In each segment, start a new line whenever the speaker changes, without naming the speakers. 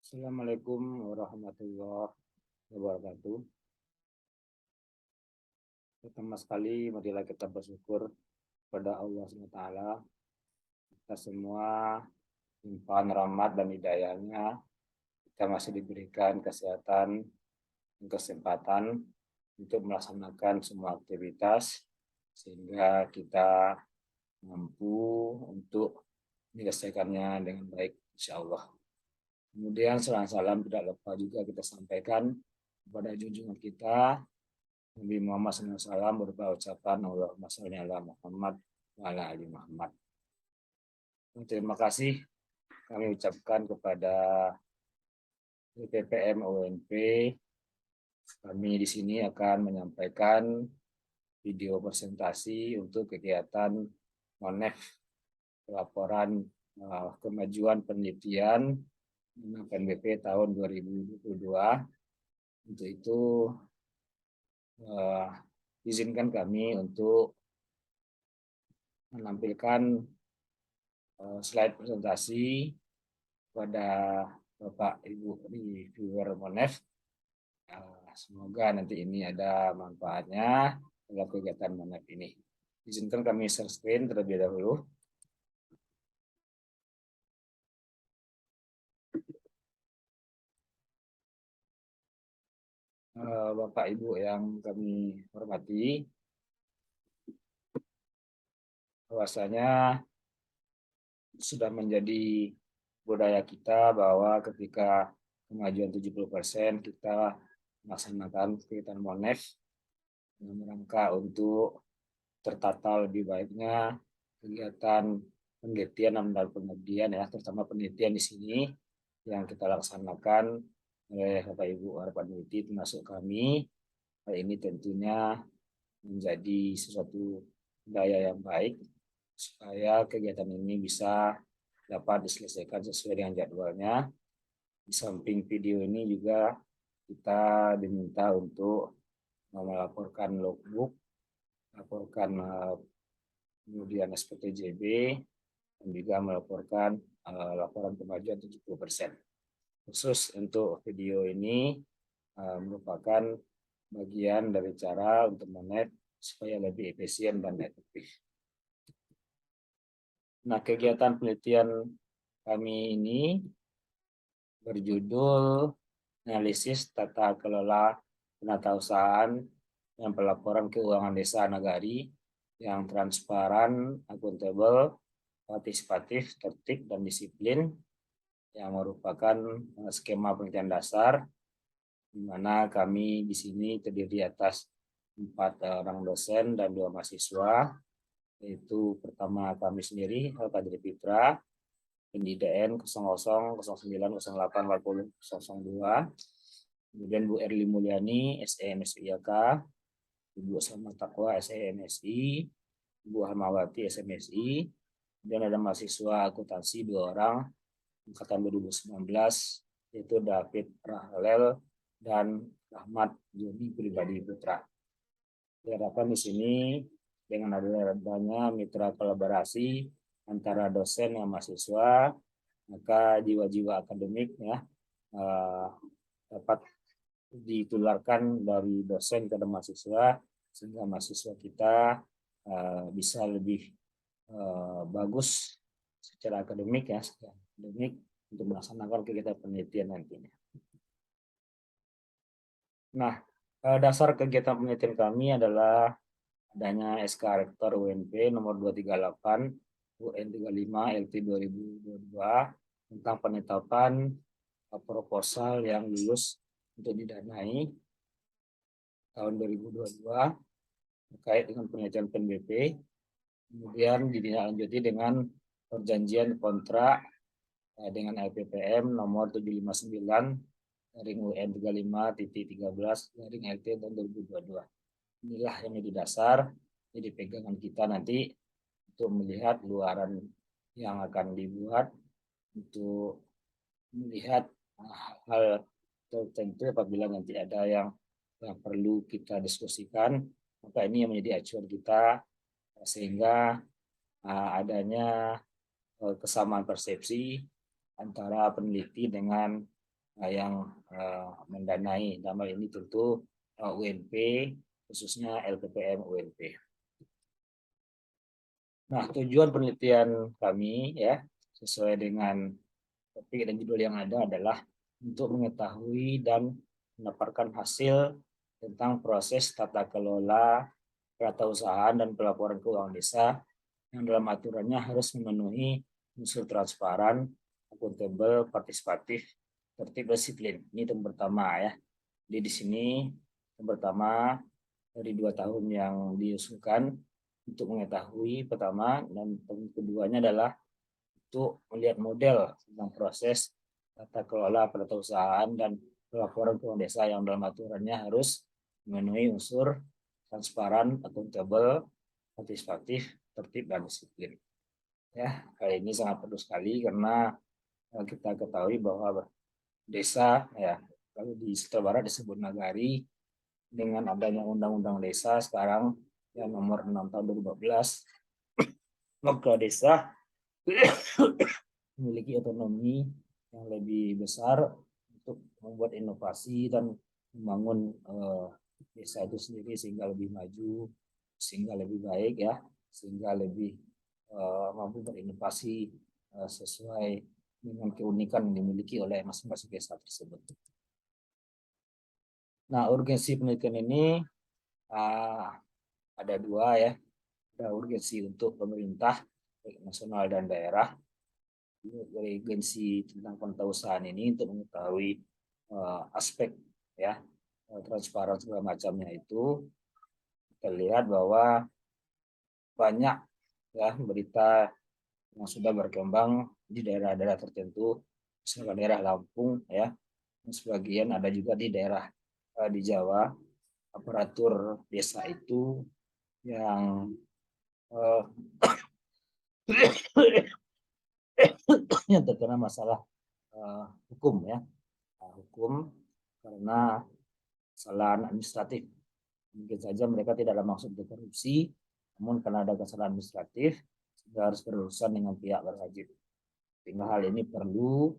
Assalamualaikum warahmatullahi wabarakatuh. Pertama sekali, marilah kita bersyukur kepada Allah SWT. Kita semua limpahan rahmat dan hidayahnya. Kita masih diberikan kesehatan dan kesempatan untuk melaksanakan semua aktivitas, sehingga kita mampu untuk menyelesaikannya dengan baik, insya Allah. Kemudian salam tidak lupa juga kita sampaikan kepada junjungan kita Nabi Muhammad SAW berupa ucapan Allahumma sholli ala Muhammad wa ala ali Muhammad. Terima kasih kami ucapkan kepada PPM UNP. Kami di sini akan menyampaikan video presentasi untuk kegiatan MONEF, laporan kemajuan penelitian PNBP tahun 2022. Untuk itu izinkan kami untuk menampilkan slide presentasi kepada Bapak Ibu reviewer MONEF. Semoga nanti ini ada manfaatnya dalam kegiatan MONEF ini. Izinkan kami share screen terlebih dahulu. Bapak Ibu yang kami hormati, bahwasanya sudah menjadi budaya kita bahwa ketika kemajuan 70% kita melaksanakan kegiatan MONEF dalam rangka untuk tertata lebih baiknya kegiatan penelitian dan pengabdian, ya, terutama penelitian di sini yang kita laksanakan oleh Bapak Ibu harapan peneliti termasuk kami. Hal ini tentunya menjadi sesuatu daya yang baik supaya kegiatan ini bisa dapat diselesaikan sesuai dengan jadwalnya. Di samping video ini juga kita diminta untuk melaporkan logbook, melaporkan kemudian SPTJB, dan juga melaporkan laporan kemajuan 70%. Khusus untuk video ini merupakan bagian dari cara untuk MONEF supaya lebih efisien dan efektif. Nah, kegiatan penelitian kami ini berjudul analisis tata kelola penatausahaan dan pelaporan keuangan desa nagari yang transparan, akuntabel, partisipatif, tertib, dan disiplin, yang merupakan skema penelitian dasar, di mana kami di sini terdiri atas 4 orang dosen dan 2 mahasiswa, yaitu pertama kami sendiri, Al-Qadri Fitra, PNIDN 0009084002, kemudian Bu Erli Mulyani, SEMSIAK, Ibu Sama Takwa, SEMSI, Ibu Hamawati, SMSI, dan ada mahasiswa akuntansi 2 orang, angkatan 2019, yaitu David Rahlel dan Rahmat Joni Pribadi Putra. Diharapkan di sini dengan adanya mitra kolaborasi antara dosen dan mahasiswa, maka jiwa-jiwa akademik, ya, dapat ditularkan dari dosen ke mahasiswa, sehingga mahasiswa kita bisa lebih bagus secara akademik, ya, akademik untuk melaksanakan kegiatan penelitian nantinya. Nah, dasar kegiatan penelitian kami adalah adanya SK Rektor UNP nomor 238 UN 35 LT 2022 tentang penetapan proposal yang lulus untuk didanai tahun 2022 terkait dengan penelitian PNBP. Kemudian ditindaklanjuti dengan perjanjian kontrak dengan LPPM nomor 759 garing UN 35.13 garing LT tahun 2022. Inilah yang menjadi dasar, jadi pegangan kita nanti untuk melihat luaran yang akan dibuat, untuk melihat hal tertentu apabila nanti ada yang perlu kita diskusikan, maka ini yang menjadi acuan kita, sehingga adanya kesamaan persepsi antara peneliti dengan yang mendanai. Dalam hal ini tentu UNP, khususnya LPPM UNP. Nah, tujuan penelitian kami ya sesuai dengan topik dan judul yang ada adalah untuk mengetahui dan mendapatkan hasil tentang proses tata kelola peratausahaan dan pelaporan keuangan desa yang dalam aturannya harus memenuhi unsur transparan, akuntabel, partisipatif, tertib, disiplin. Ini yang pertama ya. Jadi di sini yang pertama dari 2 tahun yang diusulkan untuk mengetahui pertama, dan keduanya adalah untuk melihat model tentang proses tata kelola peratausahaan dan pelaporan keuangan desa yang dalam aturannya harus memenuhi unsur transparan, akuntabel, partisipatif, tertib, dan disiplin. Ya, hal ini sangat perlu sekali karena kita ketahui bahwa desa ya kalau di Sumatera Barat disebut nagari, dengan adanya undang-undang desa sekarang yang nomor 6 tahun 2014, maka desa memiliki otonomi yang lebih besar untuk membuat inovasi dan membangun desa itu sendiri sehingga lebih maju, sehingga lebih baik ya, sehingga lebih mampu berinovasi sesuai dengan keunikan yang dimiliki oleh masing-masing desa tersebut. Nah, urgensi penelitian ini ada dua ya. Ada urgensi untuk pemerintah baik nasional dan daerah. Urgensi tentang peratausahaan ini untuk mengetahui aspek ya transparan segala macamnya itu, kita lihat bahwa banyak ya berita yang sudah berkembang di daerah-daerah tertentu, misalnya daerah Lampung ya, sebagian ada juga di daerah di Jawa, aparatur desa itu yang yang terkena masalah hukum ya, hukum karena kesalahan administratif. Mungkin saja mereka tidak ada maksud berkorupsi, namun karena ada kesalahan administratif, sehingga harus berurusan dengan pihak berwajib. Sehingga hal ini perlu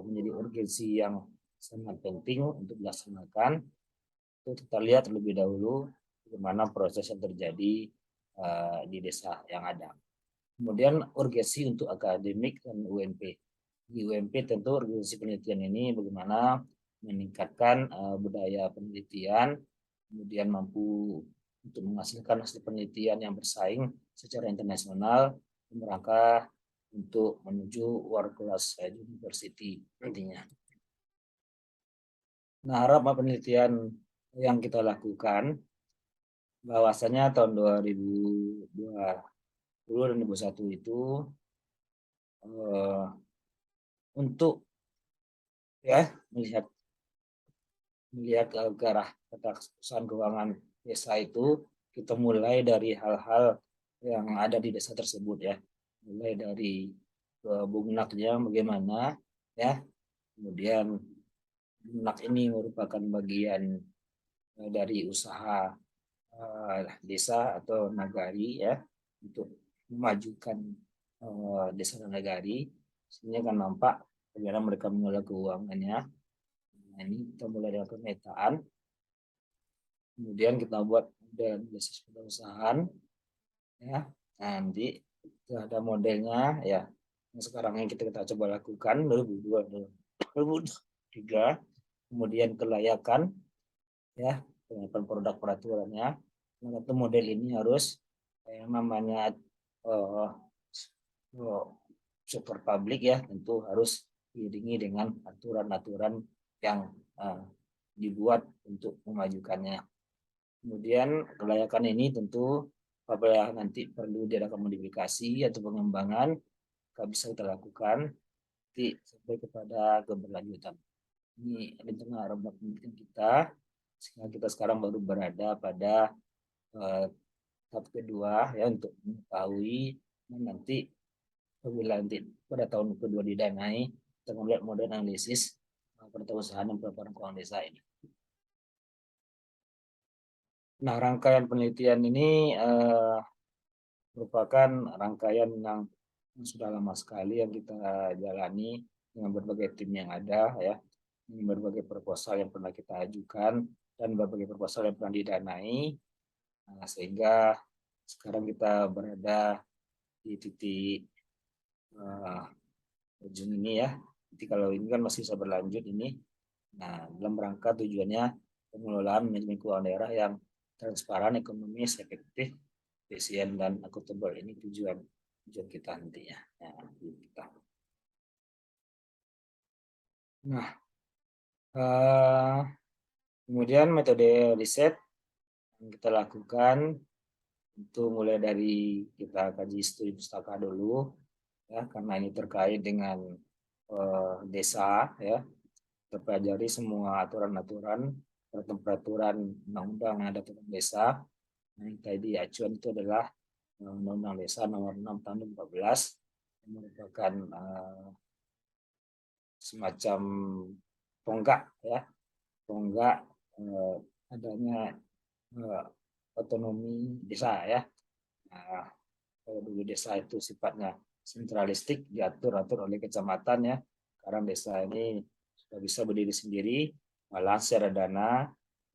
menjadi urgensi yang sangat penting untuk dilaksanakan. Itu kita lihat terlebih dahulu bagaimana proses yang terjadi di desa yang ada. Kemudian urgensi untuk akademik dan UNP. Di UNP tentu urgensi penelitian ini bagaimana meningkatkan budaya penelitian, kemudian mampu untuk menghasilkan hasil penelitian yang bersaing secara internasional merangka untuk menuju world class university nantinya. Nah, harapan penelitian yang kita lakukan bahwasanya tahun 2020 dan 2021 itu untuk ya melihat ke arah ketaksusan keuangan desa itu, kita mulai dari hal-hal yang ada di desa tersebut ya, mulai dari bungnaknya bagaimana ya, kemudian bungnak ini merupakan bagian dari usaha desa atau nagari ya untuk memajukan desa dan nagari, sehingga kan nampak bagaimana mereka mengelola keuangannya. Nah, ini kita mulai dengan pemetaan, kemudian kita buat model basis perusahaan ya. Nanti ada modelnya ya, yang sekarang yang kita coba lakukan 2023, kemudian kelayakan ya, kelayakan produk peraturannya. Nah, itu model ini harus yang namanya sektor publik ya, tentu harus diiringi dengan aturan-aturan yang dibuat untuk memajukannya. Kemudian kelayakan ini tentu apabila nanti perlu diadakan modifikasi atau pengembangan, bisa kita lakukan nanti sampai kepada keberlanjutan. Ini rencana roadmap pendidikan kita, sehingga kita sekarang baru berada pada tahap kedua ya untuk mengetahui nanti apabila nanti pada tahun kedua didanai, kita melihat model analisis perusahaan dan pelaporan keuangan desa ini. Nah, rangkaian penelitian ini merupakan rangkaian yang sudah lama sekali yang kita jalani dengan berbagai tim yang ada ya, dengan berbagai proposal yang pernah kita ajukan dan berbagai proposal yang pernah didanai. Sehingga sekarang kita berada di titik ujung ini ya. Jadi kalau ini kan masih bisa berlanjut ini. Nah, dalam rangka tujuannya pengelolaan manajemen keuangan daerah yang transparan, ekonomis, efektif, efisien, dan akuntabel. Ini tujuan kita nantinya. Kita. Nah, kemudian metode riset yang kita lakukan itu mulai dari kita kaji studi pustaka dulu ya, karena ini terkait dengan desa ya, terpelajari semua aturan-aturan peraturan undang-undang yang ada tentang desa. Nah, yang tadi acuan itu adalah Undang-Undang Desa Nomor 6 Tahun 2014 yang merupakan semacam tonggak ya, tonggak adanya otonomi desa ya. Nah, kalau dulu desa itu sifatnya sentralistik, diatur-atur oleh kecamatan ya. Sekarang desa ini sudah bisa berdiri sendiri, malah secara dana,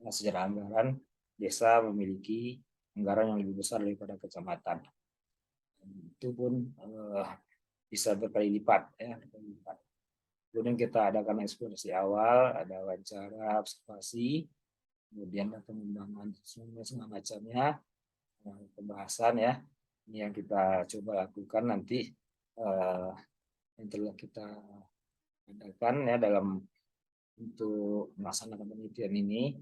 secara anggaran, desa memiliki anggaran yang lebih besar daripada kecamatan. Itu pun bisa berkali lipat ya, berkali lipat. Kemudian kita adakan eksplorasi awal, ada wawancara, observasi, kemudian ada pengembangan semua macamnya, pembahasan ya. Ini yang kita coba lakukan nanti yang telah kita adakan ya dalam untuk melaksanakan penelitian ini,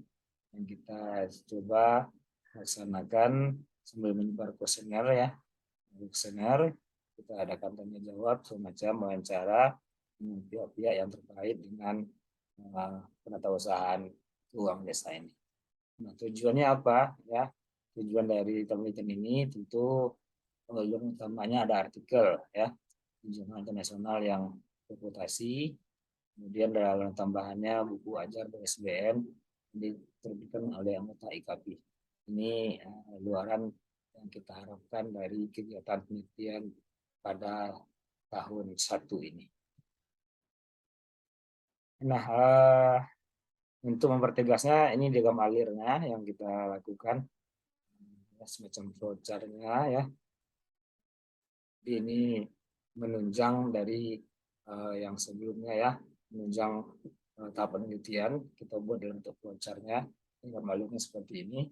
yang kita coba laksanakan sambil menyebar kuesioner ya. Kuesioner kita adakan tanya jawab semacam wawancara dengan pihak-pihak yang terkait dengan penatausahaan uang desa ini. Nah, tujuannya apa ya? Tujuan dari penelitian ini tentu yang utamanya ada artikel ya, jurnal internasional yang reputasi, kemudian dalam tambahannya buku ajar BSBN diterbitkan oleh anggota IKAPI. Ini luaran yang kita harapkan dari kegiatan penelitian pada tahun 1 ini. Nah, untuk mempertegasnya ini diagram alirnya yang kita lakukan semacam flowchart-nya ya. Ini menunjang dari yang sebelumnya ya, menunjang tahap penelitian kita buat dalam bentuk flowchart-nya. Diagram alirnya seperti ini.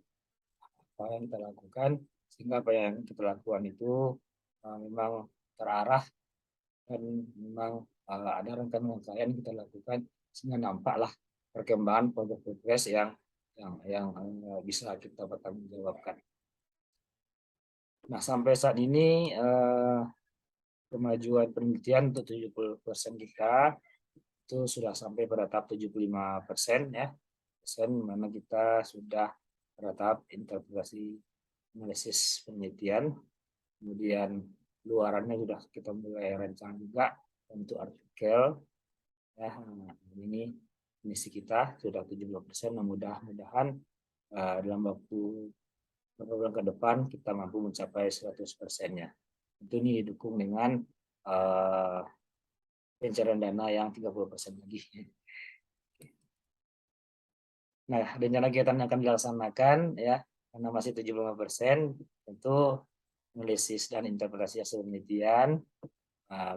Apa yang kita lakukan sehingga apa yang kita lakukan itu memang terarah dan memang ada rangkaian kita lakukan sehingga nampaklah perkembangan progres yang bisa kita pertanggungjawabkan. Nah, sampai saat ini kemajuan penelitian untuk 70% kita itu sudah sampai pada tahap 75% ya. Mana kita sudah pada tahap interpretasi analisis penelitian. Kemudian luarannya sudah kita mulai rancang juga untuk artikel. Ya, ini misi kita sudah 70%. Mudah-mudahan dalam waktu beberapa bulan ke depan kita mampu mencapai 100%-nya. Tentu ini didukung dengan pencairan dana yang 30% lagi. Nah, rencana kegiatan yang akan dilaksanakan ya, karena masih 75%, tentu analisis dan interpretasi hasil penelitian,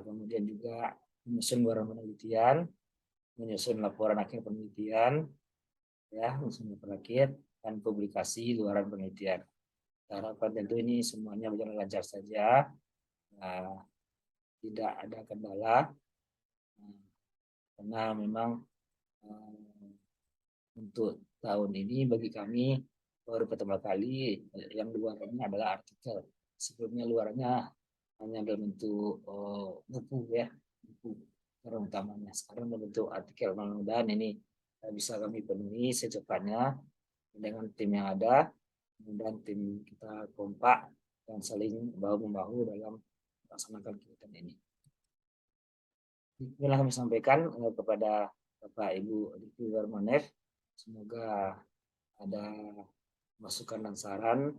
kemudian juga menyusun laporan penelitian, menyusun laporan akhir penelitian, ya, menyusun laporan akhir dan publikasi luaran penelitian. Harapan tentu ini semuanya berjalan lancar saja, tidak ada kendala, karena memang untuk tahun ini bagi kami baru pertama kali yang luarannya adalah artikel. Sebelumnya luarannya hanya dalam bentuk buku ya, buku yang utamanya. Sekarang dalam bentuk artikel. Mudah-mudahan ini bisa kami penuhi secepatnya dengan tim yang ada. Kemudian tim kita kompak dan saling bahu-membahu dalam melaksanakan kegiatan ini. Inilah kami sampaikan kepada Bapak Ibu Diki Warmanef. Semoga ada masukan dan saran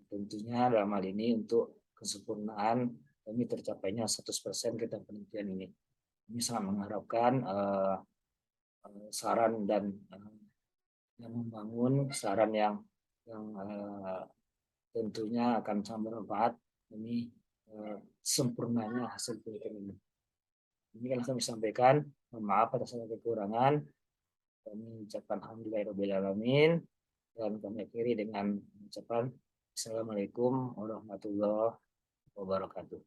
tentunya dalam hal ini untuk kesempurnaan demi tercapainya 100% kita penelitian ini. Kami sangat mengharapkan saran dan yang membangun, saran yang tentunya akan sangat bermanfaat ini sempurnanya hasil penelitian ini. Ini yang kami sampaikan. Mohon maaf atas segala kekurangan. Kami ucapkan alhamdulillahirobbilalamin dan kami akhiri dengan ucapan Assalamualaikum warahmatullahi wabarakatuh.